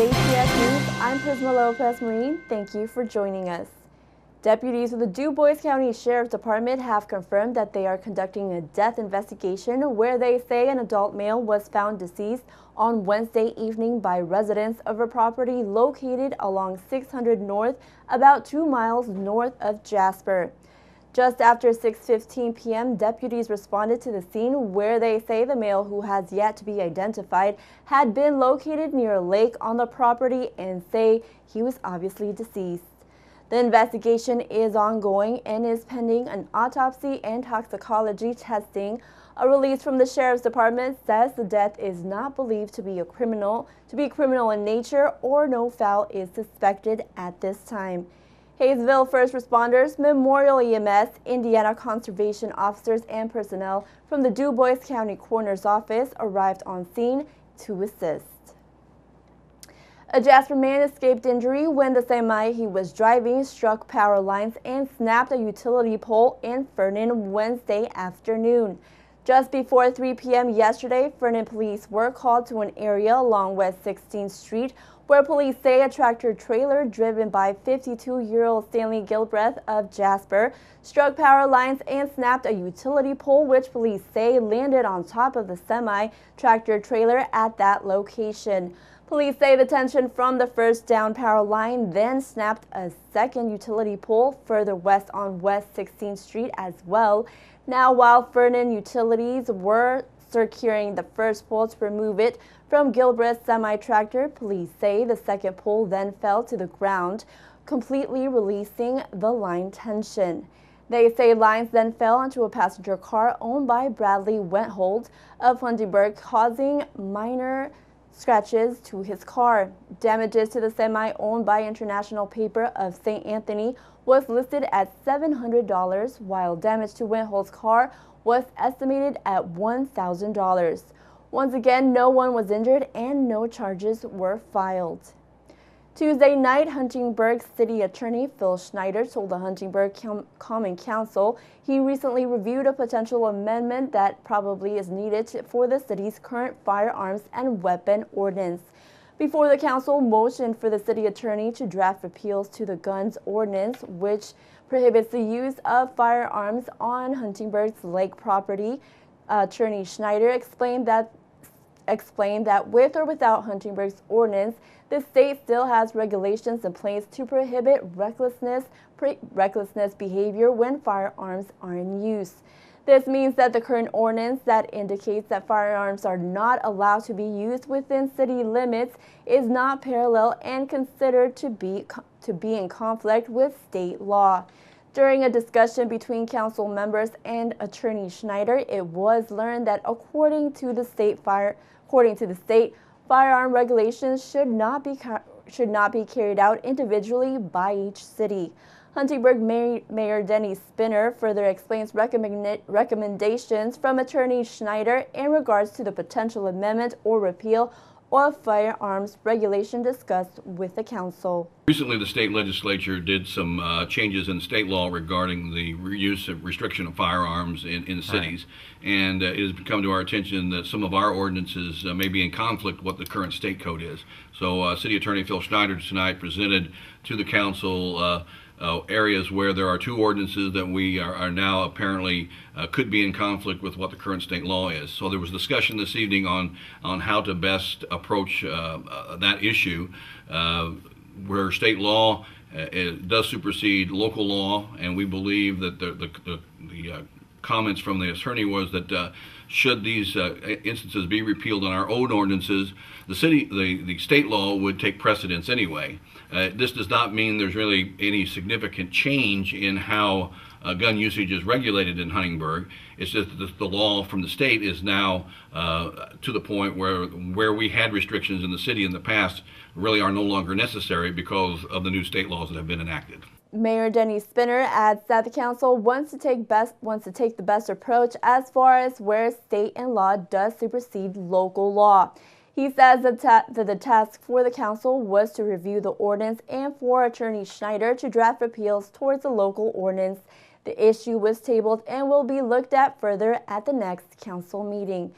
WJTS News, I'm Prisma Lopez-Marin. Thank you for joining us. Deputies of the Du Bois County Sheriff's Department have confirmed that they are conducting a death investigation where they say an adult male was found deceased on Wednesday evening by residents of a property located along 600 North, about 2 miles north of Jasper. Just after 6:15 p.m., deputies responded to the scene where they say the male, who has yet to be identified, had been located near a lake on the property and say he was obviously deceased. The investigation is ongoing and is pending an autopsy and toxicology testing. A release from the Sheriff's Department says the death is not believed to be criminal in nature, or no foul is suspected at this time. Hayesville first responders, Memorial EMS, Indiana conservation officers, and personnel from the Du Bois County Coroner's Office arrived on scene to assist. A Jasper man escaped injury when the semi he was driving struck power lines and snapped a utility pole in Fernan Wednesday afternoon. Just before 3 p.m. yesterday, Fernan police were called to an area along West 16th Street where police say a tractor-trailer driven by 52-year-old Stanley Gilbreth of Jasper struck power lines and snapped a utility pole, which police say landed on top of the semi-tractor-trailer at that location. Police say the tension from the first down power line then snapped a second utility pole further west on West 16th Street as well. Now, while Fernan utilities were securing the first pole to remove it from Gilbreth's semi-tractor, police say the second pole then fell to the ground, completely releasing the line tension. They say lines then fell onto a passenger car owned by Bradley Wenthold of Huntingburg, causing minor scratches to his car. Damages to the semi owned by International Paper of St. Anthony was listed at $700, while damage to Wenthold's car was estimated at $1,000. Once again, no one was injured and no charges were filed. Tuesday night, Huntingburg City Attorney Phil Schneider told the Huntingburg Common Council he recently reviewed a potential amendment that probably is needed for the city's current firearms and weapon ordinance. Before the council motioned for the city attorney to draft repeals to the guns ordinance, which prohibits the use of firearms on Huntingburg's lake property. Attorney Schneider explained that with or without Huntingburg's ordinance, the state still has regulations in place to prohibit recklessness behavior when firearms are in use. This means that the current ordinance that indicates that firearms are not allowed to be used within city limits is not parallel and considered to be in conflict with state law. During a discussion between council members and Attorney Schneider, it was learned that according to the state, firearm regulations should not be carried out individually by each city. Huntingburg Mayor Denny Spinner further explains recommendations from Attorney Schneider in regards to the potential amendment or repeal of firearms regulation discussed with the council. Recently, the state legislature did some changes in state law regarding the use of restriction of firearms in cities, and it has come to our attention that some of our ordinances may be in conflict with what the current state code is. So City Attorney Phil Schneider tonight presented to the council areas where there are two ordinances that we are now apparently could be in conflict with what the current state law is. So there was discussion this evening on how to best approach that issue, where state law does supersede local law, and we believe that the comments from the attorney was that should these instances be repealed in our own ordinances, the state law would take precedence anyway. This does not mean there's really any significant change in how gun usage is regulated in Huntingburg. It's just that the law from the state is now to the point where we had restrictions in the city in the past really are no longer necessary because of the new state laws that have been enacted. Mayor Denny Spinner adds that the council wants to take the best approach as far as where state and law does supersede local law. He says that the task for the council was to review the ordinance and for Attorney Schneider to draft appeals towards the local ordinance. The issue was tabled and will be looked at further at the next council meeting.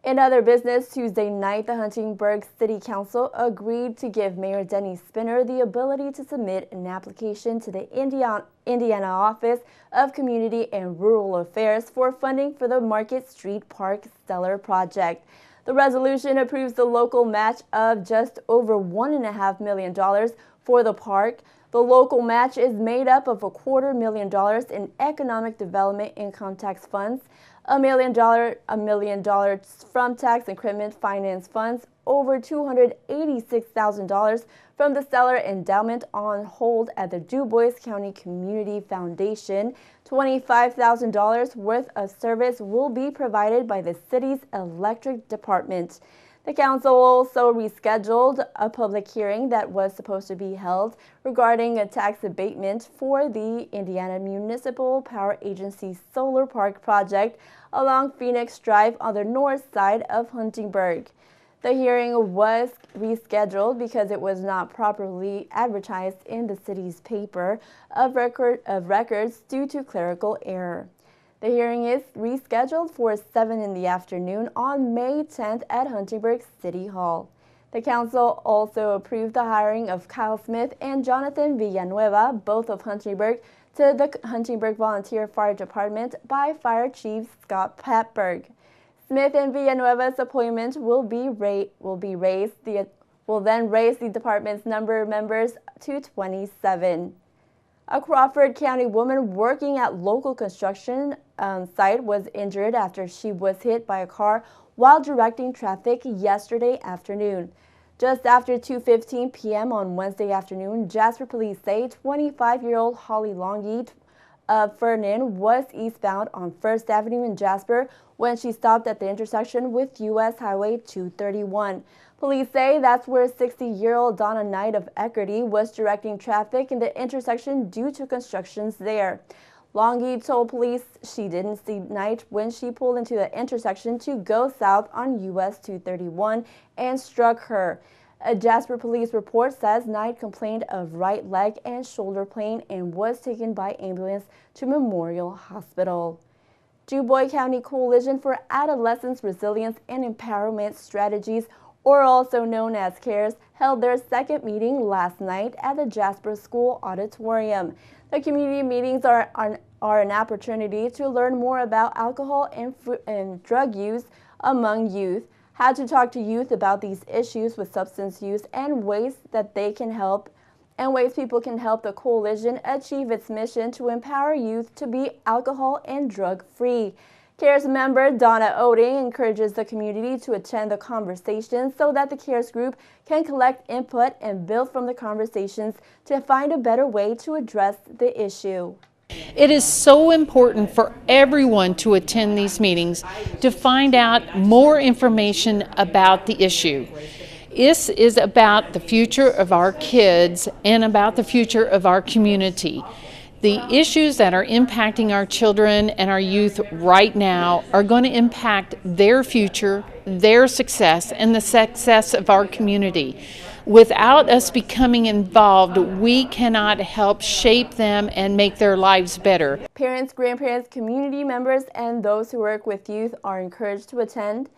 In other business, Tuesday night, the Huntingburg City Council agreed to give Mayor Denny Spinner the ability to submit an application to the Indiana Office of Community and Rural Affairs for funding for the Market Street Park Stellar project. The resolution approves the local match of just over $1.5 million for the park. The local match is made up of $250,000 in economic development income tax funds, $1 million from tax increment finance funds, over $286,000 from the Stellar Endowment on hold at the Du Bois County Community Foundation. $25,000 worth of service will be provided by the city's electric department. The council also rescheduled a public hearing that was supposed to be held regarding a tax abatement for the Indiana Municipal Power Agency Solar Park project along Phoenix Drive on the north side of Huntingburg. The hearing was rescheduled because it was not properly advertised in the city's paper of records due to clerical error. The hearing is rescheduled for 7 in the afternoon on May 10th at Huntingburg City Hall. The council also approved the hiring of Kyle Smith and Jonathan Villanueva, both of Huntingburg, to the Huntingburg Volunteer Fire Department by Fire Chief Scott Patberg. Smith and Villanueva's appointment will then raise the department's number of members to 27. A Crawford County woman working at local construction site was injured after she was hit by a car while directing traffic yesterday afternoon. Just after 2:15 p.m. on Wednesday afternoon, Jasper police say 25-year-old Holly Longy of Fernan was eastbound on 1st Avenue in Jasper when she stopped at the intersection with U.S. Highway 231. Police say that's where 60-year-old Donna Knight of Eckerty was directing traffic in the intersection due to constructions there. Longy told police she didn't see Knight when she pulled into the intersection to go south on US 231 and struck her. A Jasper police report says Knight complained of right leg and shoulder pain and was taken by ambulance to Memorial Hospital. Du Bois County Coalition for Adolescents Resilience and Empowerment Strategies, or also known as CARES, held their second meeting last night at the Jasper School Auditorium. The community meetings are an opportunity to learn more about alcohol and drug use among youth, how to talk to youth about these issues with substance use, and ways people can help the coalition achieve its mission to empower youth to be alcohol and drug free. CARES member Donna Oding encourages the community to attend the conversations so that the CARES group can collect input and build from the conversations to find a better way to address the issue. It is so important for everyone to attend these meetings to find out more information about the issue. This is about the future of our kids and about the future of our community. The issues that are impacting our children and our youth right now are going to impact their future, their success, and the success of our community. Without us becoming involved, we cannot help shape them and make their lives better. Parents, grandparents, community members, and those who work with youth are encouraged to attend.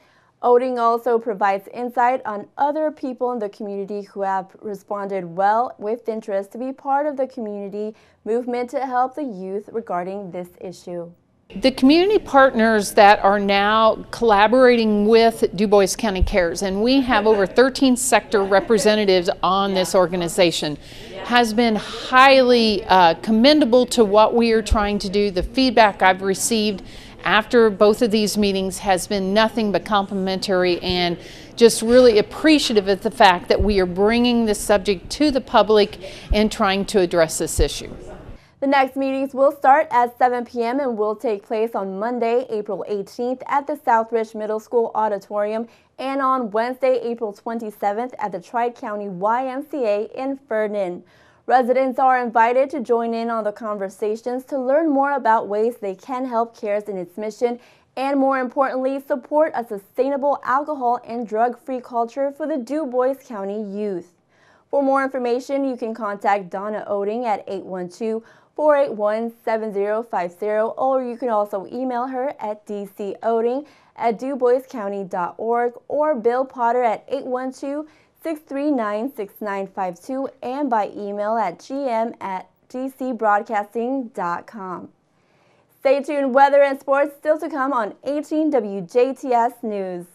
Oding also provides insight on other people in the community who have responded well with interest to be part of the community movement to help the youth regarding this issue. The community partners that are now collaborating with Du Bois County CARES, and we have over 13 sector representatives on this organization, has been highly commendable to what we are trying to do. The feedback I've received after both of these meetings has been nothing but complimentary and just really appreciative of the fact that we are bringing this subject to the public and trying to address this issue. The next meetings will start at 7 p.m. and will take place on Monday, April 18th at the Southridge Middle School Auditorium and on Wednesday, April 27th at the Tri-County YMCA in Fernan. Residents are invited to join in on the conversations to learn more about ways they can help CARES in its mission and, more importantly, support a sustainable alcohol and drug-free culture for the Du Bois County youth. For more information, you can contact Donna Oding at 812-481-7050, or you can also email her at dcoding@duboiscounty.org or Bill Potter at 812-639-6952 and by email at gm@dcbroadcasting.com. Stay tuned, weather and sports still to come on 18 WJTS News.